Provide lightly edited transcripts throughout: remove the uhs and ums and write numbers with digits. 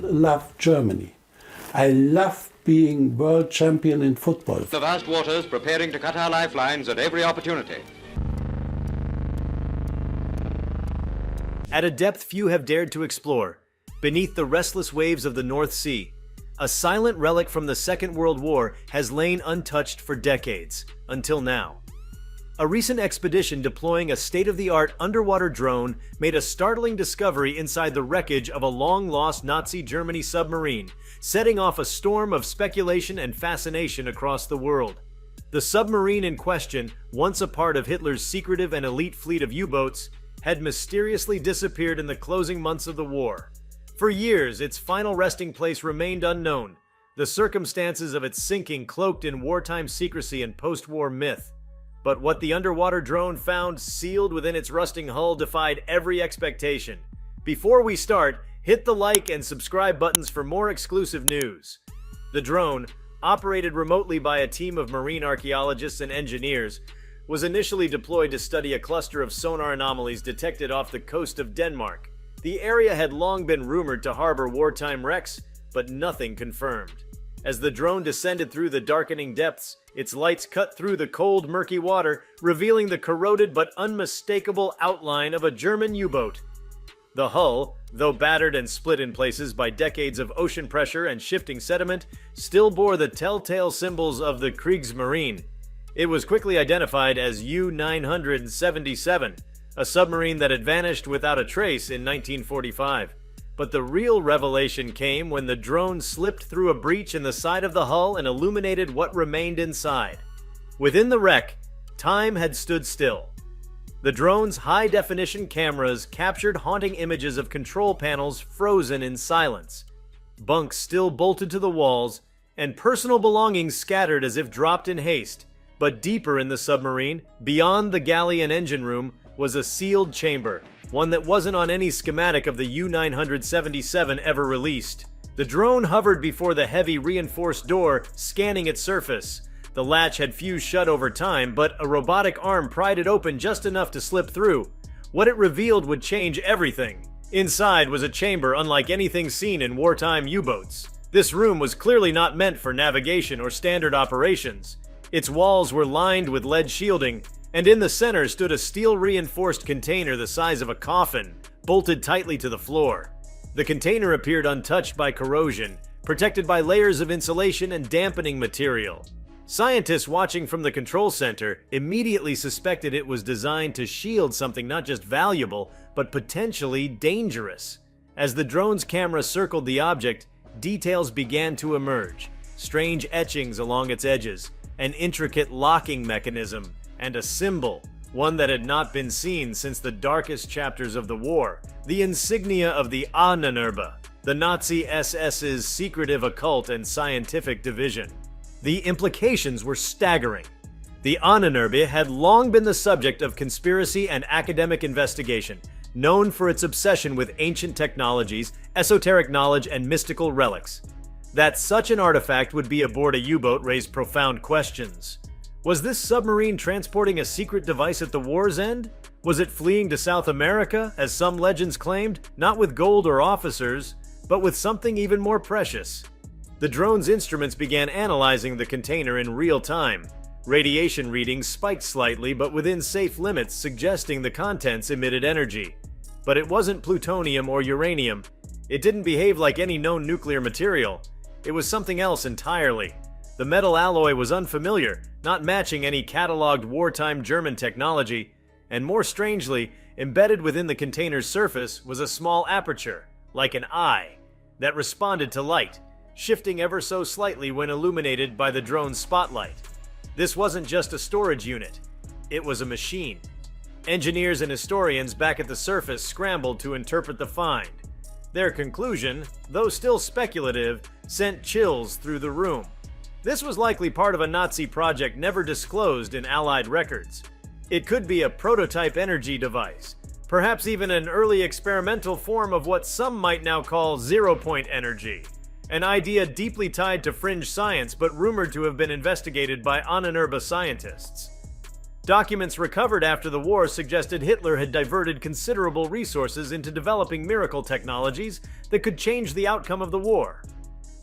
love Germany. I love being world champion in football. The vast waters preparing to cut our lifelines at every opportunity. At a depth few have dared to explore, beneath the restless waves of the North Sea, a silent relic from the Second World War has lain untouched for decades, until now. A recent expedition deploying a state-of-the-art underwater drone made a startling discovery inside the wreckage of a long-lost Nazi Germany submarine, setting off a storm of speculation and fascination across the world. The submarine in question, once a part of Hitler's secretive and elite fleet of U-boats, had mysteriously disappeared in the closing months of the war. For years, its final resting place remained unknown, the circumstances of its sinking cloaked in wartime secrecy and post-war myth. But what the underwater drone found sealed within its rusting hull defied every expectation. Before we start, hit the like and subscribe buttons for more exclusive news. The drone, operated remotely by a team of marine archaeologists and engineers, was initially deployed to study a cluster of sonar anomalies detected off the coast of Denmark. The area had long been rumored to harbor wartime wrecks, but nothing confirmed. As the drone descended through the darkening depths, its lights cut through the cold, murky water, revealing the corroded but unmistakable outline of a German U-boat. The hull, though battered and split in places by decades of ocean pressure and shifting sediment, still bore the telltale symbols of the Kriegsmarine. It was quickly identified as U-977, a submarine that had vanished without a trace in 1945. But the real revelation came when the drone slipped through a breach in the side of the hull and illuminated what remained inside. Within the wreck, time had stood still. The drone's high-definition cameras captured haunting images of control panels frozen in silence, bunks still bolted to the walls, and personal belongings scattered as if dropped in haste. But deeper in the submarine, beyond the galley and engine room, was a sealed chamber, one that wasn't on any schematic of the U-977 ever released. The drone hovered before the heavy reinforced door, scanning its surface. The latch had fused shut over time, but a robotic arm pried it open just enough to slip through. What it revealed would change everything. Inside was a chamber unlike anything seen in wartime U-boats. This room was clearly not meant for navigation or standard operations. Its walls were lined with lead shielding, and in the center stood a steel-reinforced container the size of a coffin, bolted tightly to the floor. The container appeared untouched by corrosion, protected by layers of insulation and dampening material. Scientists watching from the control center immediately suspected it was designed to shield something not just valuable, but potentially dangerous. As the drone's camera circled the object, details began to emerge. Strange etchings along its edges, an intricate locking mechanism, and a symbol, one that had not been seen since the darkest chapters of the war, the insignia of the anomaly, the Nazi SS's secretive occult and scientific division. The implications were staggering. The anomaly had long been the subject of conspiracy and academic investigation, known for its obsession with ancient technologies, esoteric knowledge, and mystical relics. That such an artifact would be aboard a U-boat raised profound questions. Was this submarine transporting a secret device at the war's end? Was it fleeing to South America, as some legends claimed, not with gold or officers, but with something even more precious? The drone's instruments began analyzing the container in real time. Radiation readings spiked slightly, but within safe limits, suggesting the contents emitted energy. But it wasn't plutonium or uranium. It didn't behave like any known nuclear material. It was something else entirely. The metal alloy was unfamiliar, not matching any cataloged wartime German technology, and more strangely, embedded within the container's surface was a small aperture, like an eye, that responded to light, shifting ever so slightly when illuminated by the drone's spotlight. This wasn't just a storage unit, it was a machine. Engineers and historians back at the surface scrambled to interpret the find. Their conclusion, though still speculative, sent chills through the room. This was likely part of a Nazi project never disclosed in Allied records. It could be a prototype energy device, perhaps even an early experimental form of what some might now call zero-point energy, an idea deeply tied to fringe science but rumored to have been investigated by anomaly scientists. Documents recovered after the war suggested Hitler had diverted considerable resources into developing miracle technologies that could change the outcome of the war.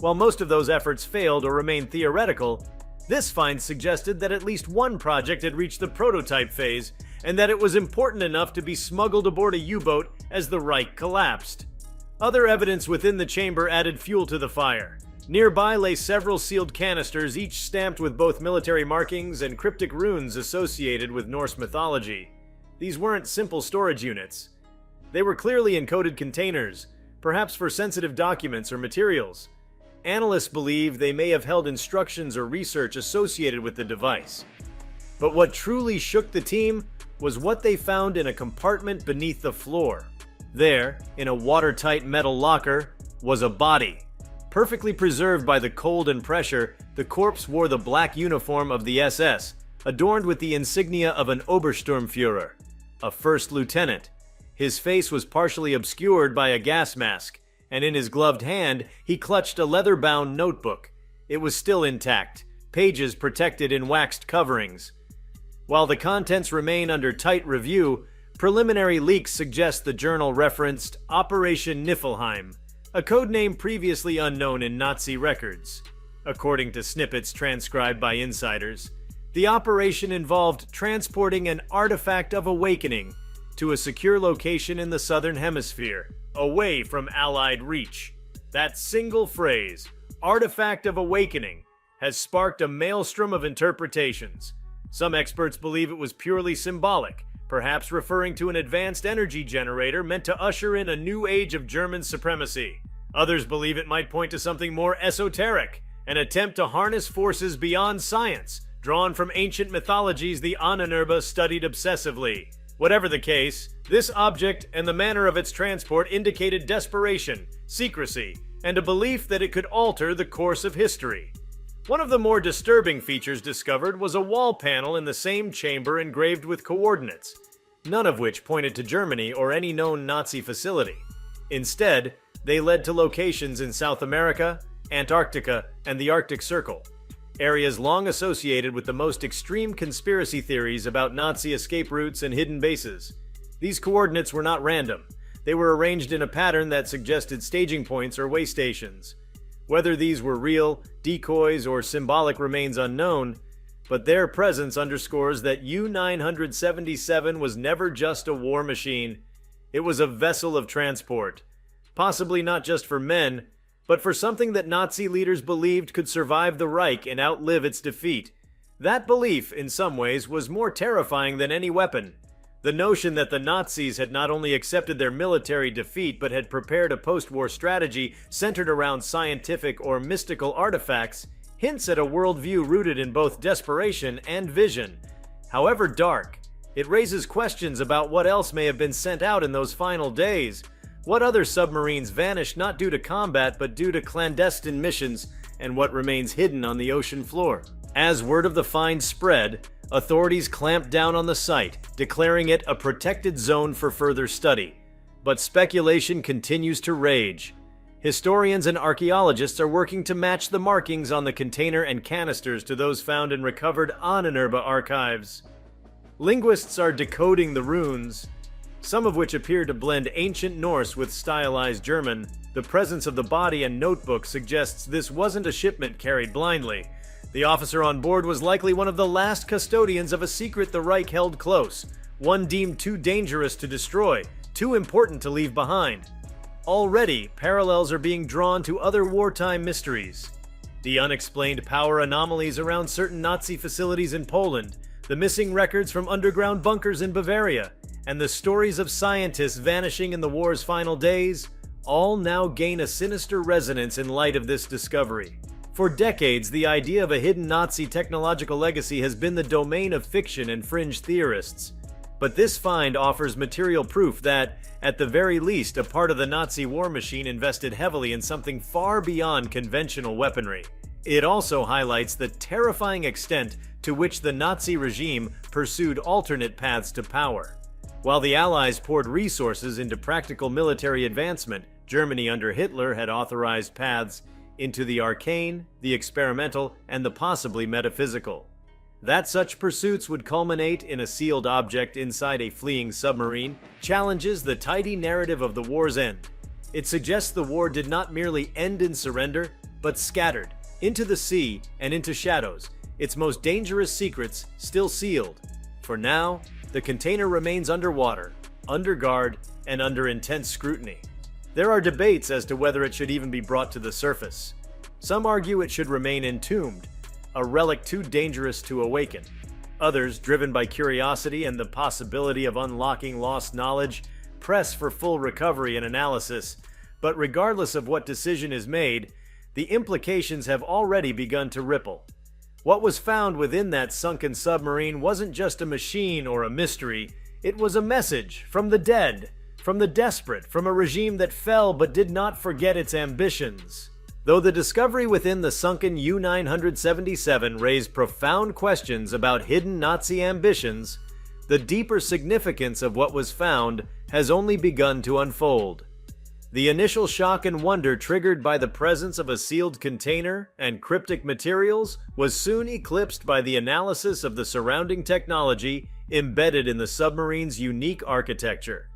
While most of those efforts failed or remained theoretical, this find suggested that at least one project had reached the prototype phase and that it was important enough to be smuggled aboard a U-boat as the Reich collapsed. Other evidence within the chamber added fuel to the fire. Nearby lay several sealed canisters, each stamped with both military markings and cryptic runes associated with Norse mythology. These weren't simple storage units. They were clearly encoded containers, perhaps for sensitive documents or materials. Analysts believe they may have held instructions or research associated with the device. But what truly shook the team was what they found in a compartment beneath the floor. There, in a watertight metal locker, was a body. Perfectly preserved by the cold and pressure, the corpse wore the black uniform of the SS, adorned with the insignia of an Obersturmführer, a first lieutenant. His face was partially obscured by a gas mask, and in his gloved hand, he clutched a leather-bound notebook. It was still intact, pages protected in waxed coverings. While the contents remain under tight review, preliminary leaks suggest the journal referenced Operation Niflheim, a codename previously unknown in Nazi records. According to snippets transcribed by insiders, the operation involved transporting an artifact of awakening to a secure location in the southern hemisphere, away from Allied reach. That single phrase, artifact of awakening, has sparked a maelstrom of interpretations. Some experts believe it was purely symbolic, perhaps referring to an advanced energy generator meant to usher in a new age of German supremacy. Others believe it might point to something more esoteric, an attempt to harness forces beyond science, drawn from ancient mythologies the Ahnenerbe studied obsessively. Whatever the case, this object and the manner of its transport indicated desperation, secrecy, and a belief that it could alter the course of history. One of the more disturbing features discovered was a wall panel in the same chamber engraved with coordinates, none of which pointed to Germany or any known Nazi facility. Instead, they led to locations in South America, Antarctica, and the Arctic Circle, areas long associated with the most extreme conspiracy theories about Nazi escape routes and hidden bases. These coordinates were not random. They were arranged in a pattern that suggested staging points or way stations. Whether these were real, decoys, or symbolic remains unknown, but their presence underscores that U-977 was never just a war machine. It was a vessel of transport, possibly not just for men, but for something that Nazi leaders believed could survive the Reich and outlive its defeat. That belief, in some ways, was more terrifying than any weapon. The notion that the Nazis had not only accepted their military defeat but had prepared a post-war strategy centered around scientific or mystical artifacts hints at a worldview rooted in both desperation and vision. However dark, it raises questions about what else may have been sent out in those final days. What other submarines vanished not due to combat but due to clandestine missions, and what remains hidden on the ocean floor? As word of the find spread, authorities clamped down on the site, declaring it a protected zone for further study. But speculation continues to rage. Historians and archaeologists are working to match the markings on the container and canisters to those found in recovered Ahnenerbe archives. Linguists are decoding the runes, some of which appear to blend ancient Norse with stylized German. The presence of the body and notebook suggests this wasn't a shipment carried blindly. The officer on board was likely one of the last custodians of a secret the Reich held close, one deemed too dangerous to destroy, too important to leave behind. Already, parallels are being drawn to other wartime mysteries. The unexplained power anomalies around certain Nazi facilities in Poland, the missing records from underground bunkers in Bavaria, and the stories of scientists vanishing in the war's final days, all now gain a sinister resonance in light of this discovery. For decades, the idea of a hidden Nazi technological legacy has been the domain of fiction and fringe theorists. But this find offers material proof that, at the very least, a part of the Nazi war machine invested heavily in something far beyond conventional weaponry. It also highlights the terrifying extent to which the Nazi regime pursued alternate paths to power. While the Allies poured resources into practical military advancement, Germany under Hitler had authorized paths into the arcane, the experimental, and the possibly metaphysical. That such pursuits would culminate in a sealed object inside a fleeing submarine challenges the tidy narrative of the war's end. It suggests the war did not merely end in surrender, but scattered into the sea and into shadows, its most dangerous secrets still sealed. For now, the container remains underwater, under guard, and under intense scrutiny. There are debates as to whether it should even be brought to the surface. Some argue it should remain entombed, a relic too dangerous to awaken. Others, driven by curiosity and the possibility of unlocking lost knowledge, press for full recovery and analysis. But regardless of what decision is made, the implications have already begun to ripple. What was found within that sunken submarine wasn't just a machine or a mystery, it was a message from the dead, from the desperate, from a regime that fell but did not forget its ambitions. Though the discovery within the sunken U-977 raised profound questions about hidden Nazi ambitions, the deeper significance of what was found has only begun to unfold. The initial shock and wonder triggered by the presence of a sealed container and cryptic materials was soon eclipsed by the analysis of the surrounding technology embedded in the submarine's unique architecture.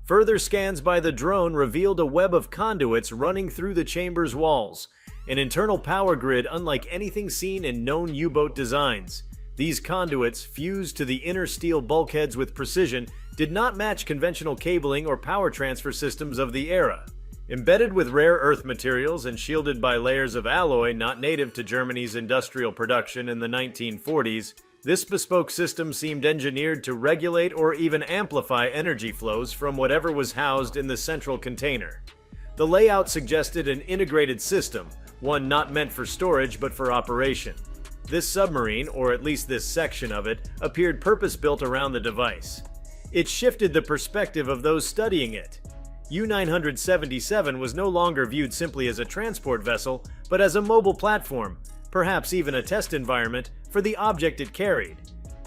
Further scans by the drone revealed a web of conduits running through the chamber's walls, an internal power grid unlike anything seen in known U-boat designs. These conduits, fused to the inner steel bulkheads with precision, did not match conventional cabling or power transfer systems of the era. Embedded with rare earth materials and shielded by layers of alloy not native to Germany's industrial production in the 1940s, this bespoke system seemed engineered to regulate or even amplify energy flows from whatever was housed in the central container. The layout suggested an integrated system, one not meant for storage but for operation. This submarine, or at least this section of it, appeared purpose-built around the device. It shifted the perspective of those studying it. U-977 was no longer viewed simply as a transport vessel, but as a mobile platform, perhaps even a test environment, for the object it carried.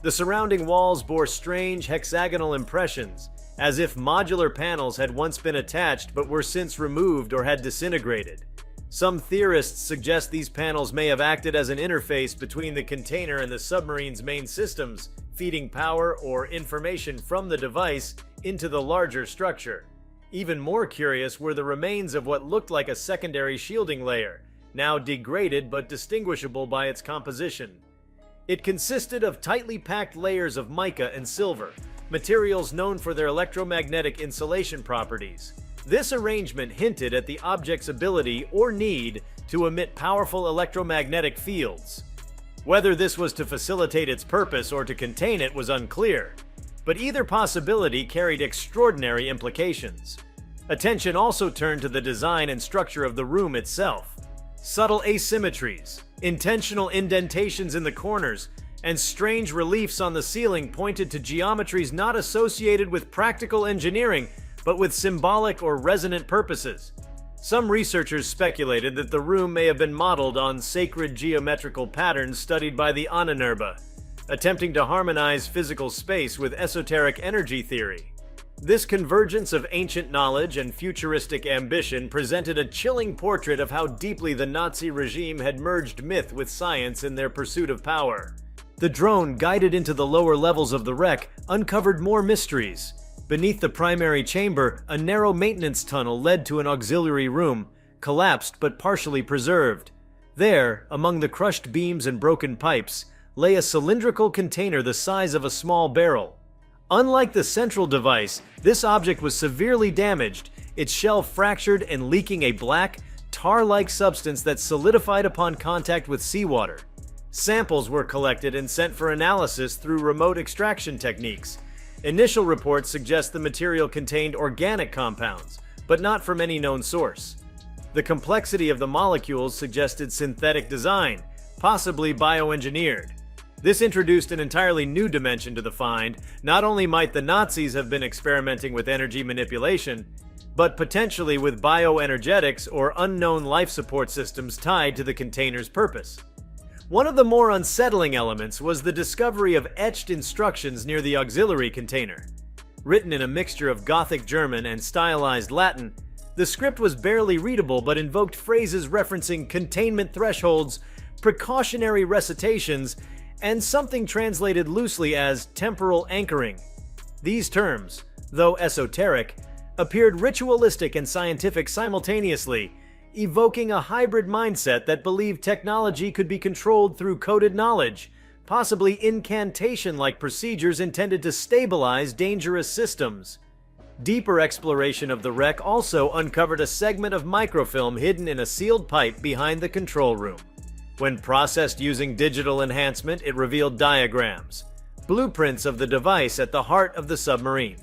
The surrounding walls bore strange hexagonal impressions, as if modular panels had once been attached but were since removed or had disintegrated. Some theorists suggest these panels may have acted as an interface between the container and the submarine's main systems, feeding power or information from the device into the larger structure. Even more curious were the remains of what looked like a secondary shielding layer, now degraded but distinguishable by its composition. It consisted of tightly packed layers of mica and silver, materials known for their electromagnetic insulation properties. This arrangement hinted at the object's ability or need to emit powerful electromagnetic fields. Whether this was to facilitate its purpose or to contain it was unclear, but either possibility carried extraordinary implications. Attention also turned to the design and structure of the room itself. Subtle asymmetries, intentional indentations in the corners, and strange reliefs on the ceiling pointed to geometries not associated with practical engineering, but with symbolic or resonant purposes. Some researchers speculated that the room may have been modeled on sacred geometrical patterns studied by the Ahnenerbe, attempting to harmonize physical space with esoteric energy theory. This convergence of ancient knowledge and futuristic ambition presented a chilling portrait of how deeply the Nazi regime had merged myth with science in their pursuit of power. The drone, guided into the lower levels of the wreck, uncovered more mysteries. Beneath the primary chamber, a narrow maintenance tunnel led to an auxiliary room, collapsed but partially preserved. There, among the crushed beams and broken pipes, lay a cylindrical container the size of a small barrel. Unlike the central device, this object was severely damaged, its shell fractured and leaking a black, tar-like substance that solidified upon contact with seawater. Samples were collected and sent for analysis through remote extraction techniques. Initial reports suggest the material contained organic compounds, but not from any known source. The complexity of the molecules suggested synthetic design, possibly bioengineered. This introduced an entirely new dimension to the find. Not only might the Nazis have been experimenting with energy manipulation, but potentially with bioenergetics or unknown life support systems tied to the container's purpose. One of the more unsettling elements was the discovery of etched instructions near the auxiliary container. Written in a mixture of Gothic German and stylized Latin, the script was barely readable but invoked phrases referencing containment thresholds, precautionary recitations, and something translated loosely as temporal anchoring. These terms, though esoteric, appeared ritualistic and scientific simultaneously, evoking a hybrid mindset that believed technology could be controlled through coded knowledge, possibly incantation-like procedures intended to stabilize dangerous systems. Deeper exploration of the wreck also uncovered a segment of microfilm hidden in a sealed pipe behind the control room. When processed using digital enhancement, it revealed diagrams, blueprints of the device at the heart of the submarine.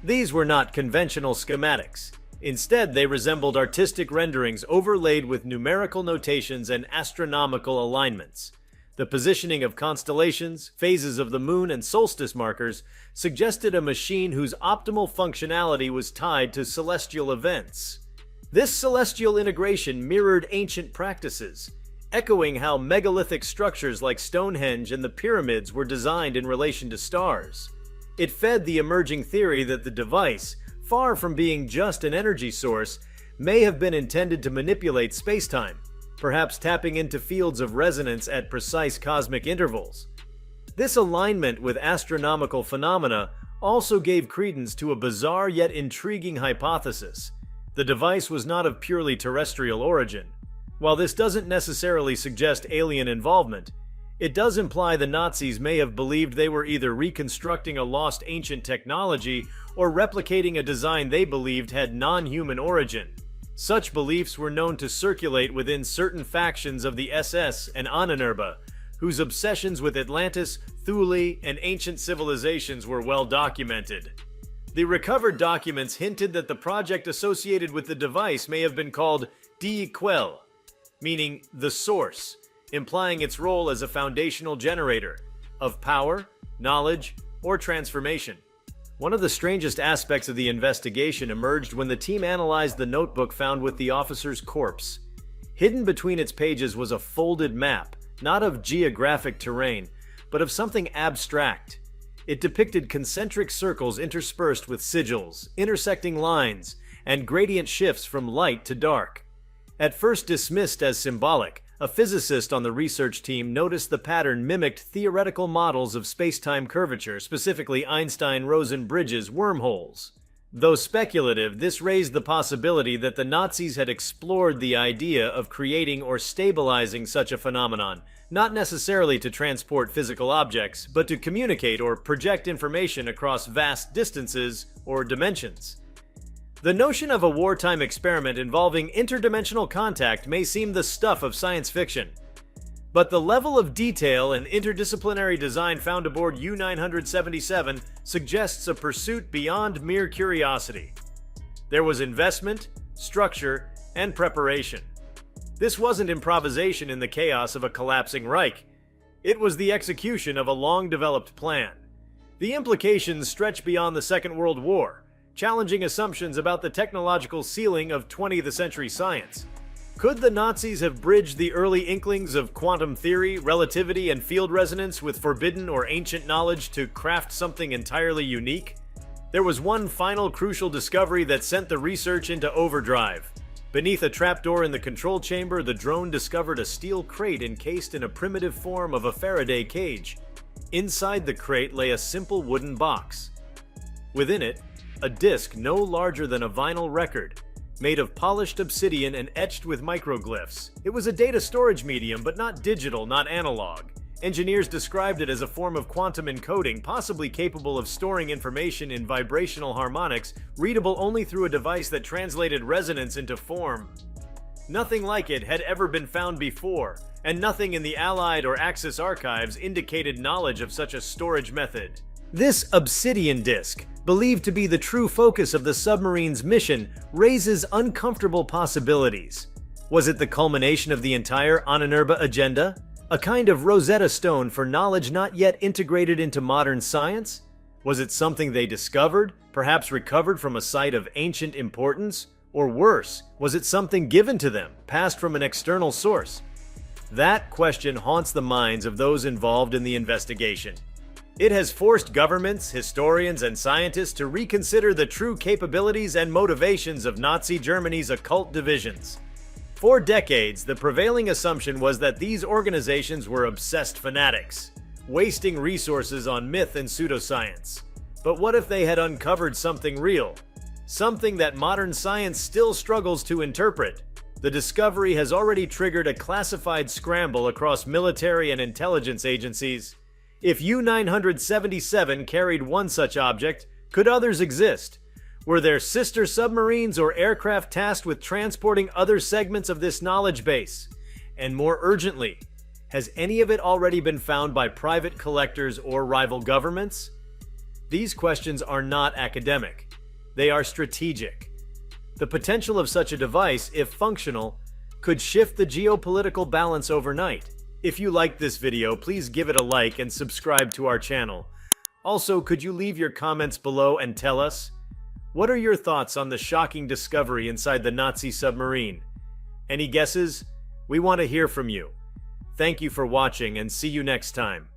These were not conventional schematics. Instead, they resembled artistic renderings overlaid with numerical notations and astronomical alignments. The positioning of constellations, phases of the moon, and solstice markers suggested a machine whose optimal functionality was tied to celestial events. This celestial integration mirrored ancient practices, echoing how megalithic structures like Stonehenge and the pyramids were designed in relation to stars. It fed the emerging theory that the device, far from being just an energy source, may have been intended to manipulate spacetime, perhaps tapping into fields of resonance at precise cosmic intervals. This alignment with astronomical phenomena also gave credence to a bizarre yet intriguing hypothesis. The device was not of purely terrestrial origin. While this doesn't necessarily suggest alien involvement, it does imply the Nazis may have believed they were either reconstructing a lost ancient technology or replicating a design they believed had non-human origin. Such beliefs were known to circulate within certain factions of the SS and Ahnenerbe, whose obsessions with Atlantis, Thule, and ancient civilizations were well documented. The recovered documents hinted that the project associated with the device may have been called Die Quelle, meaning the source, implying its role as a foundational generator of power, knowledge, or transformation. One of the strangest aspects of the investigation emerged when the team analyzed the notebook found with the officer's corpse. Hidden between its pages was a folded map, not of geographic terrain, but of something abstract. It depicted concentric circles interspersed with sigils, intersecting lines, and gradient shifts from light to dark. At first dismissed as symbolic, a physicist on the research team noticed the pattern mimicked theoretical models of spacetime curvature, specifically Einstein-Rosen bridges wormholes. Though speculative, this raised the possibility that the Nazis had explored the idea of creating or stabilizing such a phenomenon, not necessarily to transport physical objects, but to communicate or project information across vast distances or dimensions. The notion of a wartime experiment involving interdimensional contact may seem the stuff of science fiction, but the level of detail and interdisciplinary design found aboard U-977 suggests a pursuit beyond mere curiosity. There was investment, structure, and preparation. This wasn't improvisation in the chaos of a collapsing Reich. It was the execution of a long-developed plan. The implications stretch beyond the Second World War, challenging assumptions about the technological ceiling of 20th century science. Could the Nazis have bridged the early inklings of quantum theory, relativity, and field resonance with forbidden or ancient knowledge to craft something entirely unique? There was one final crucial discovery that sent the research into overdrive. Beneath a trapdoor in the control chamber, the drone discovered a steel crate encased in a primitive form of a Faraday cage. Inside the crate lay a simple wooden box. Within it, a disc no larger than a vinyl record, made of polished obsidian and etched with microglyphs. It was a data storage medium, but not digital, not analog. Engineers described it as a form of quantum encoding, possibly capable of storing information in vibrational harmonics, readable only through a device that translated resonance into form. Nothing like it had ever been found before, and nothing in the Allied or Axis archives indicated knowledge of such a storage method. This obsidian disk, believed to be the true focus of the submarine's mission, raises uncomfortable possibilities. Was it the culmination of the entire Ahnenerbe agenda? A kind of Rosetta Stone for knowledge not yet integrated into modern science? Was it something they discovered, perhaps recovered from a site of ancient importance? Or worse, was it something given to them, passed from an external source? That question haunts the minds of those involved in the investigation. It has forced governments, historians, and scientists to reconsider the true capabilities and motivations of Nazi Germany's occult divisions. For decades, the prevailing assumption was that these organizations were obsessed fanatics, wasting resources on myth and pseudoscience. But what if they had uncovered something real? Something that modern science still struggles to interpret? The discovery has already triggered a classified scramble across military and intelligence agencies. If U-977 carried one such object, could others exist? Were there sister submarines or aircraft tasked with transporting other segments of this knowledge base? And more urgently, has any of it already been found by private collectors or rival governments? These questions are not academic. They are strategic. The potential of such a device, if functional, could shift the geopolitical balance overnight. If you liked this video, please give it a like and subscribe to our channel. Also, could you leave your comments below and tell us, what are your thoughts on the shocking discovery inside the Nazi submarine? Any guesses? We want to hear from you. Thank you for watching and see you next time.